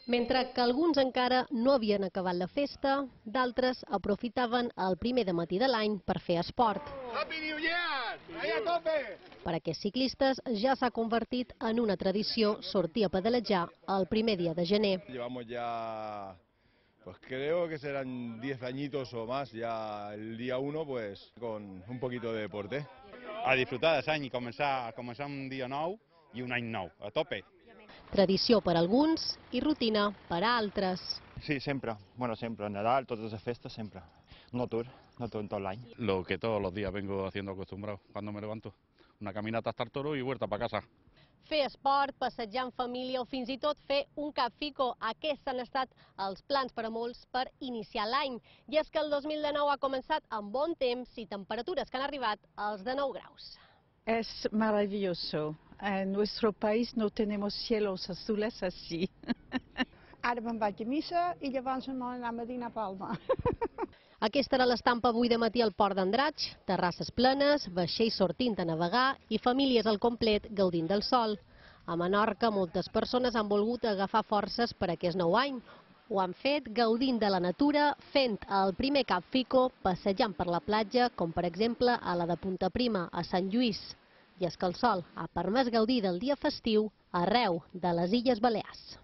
Mentre que alguns encara no havien acabat la festa, d'altres aprofitaven el primer dematí de l'any per fer esport. Happy New Year! Ahí a tope! Per a aquests ciclistes ja s'ha convertit en una tradició sortir a pedalejar el primer dia de gener. Llevamos ya, pues creo que serán 10 añitos o más, ya el día 1 pues con un poquito de deporte. A disfrutar de l'any i començar un dia nou i un any nou, a tope. Tradició per a alguns i rutina per a altres. Sí, sempre. Bueno, sempre. Nadal, totes les festes, sempre. No atur tot l'any. Lo que todos los días vengo haciendo acostumbrado cuando me levanto. Una caminata hasta el toro y vuelta para casa. Fer esport, passejar en família o fins i tot fer un cap fico. Aquests han estat els plans per a molts per iniciar l'any. I és que el 2019 ha començat amb bon temps i temperatures que han arribat als 19 graus. Es maravilloso. En nuestro país no tenemos cielos azules así. Ara me'n vaig a missa i llavors m'anem a dinar a Palma. Aquesta era l'estampa avui de matí al Port d'Andratx. Terrasses plenes, vaixells sortint a navegar i famílies al complet gaudint del sol. A Menorca, moltes persones han volgut agafar forces per aquest nou any. Ho han fet gaudint de la natura, fent el primer cap fico, passejant per la platja, com per exemple a la de Punta Prima, a Sant Lluís. I és que el sol ha permès gaudir del dia festiu arreu de les Illes Balears.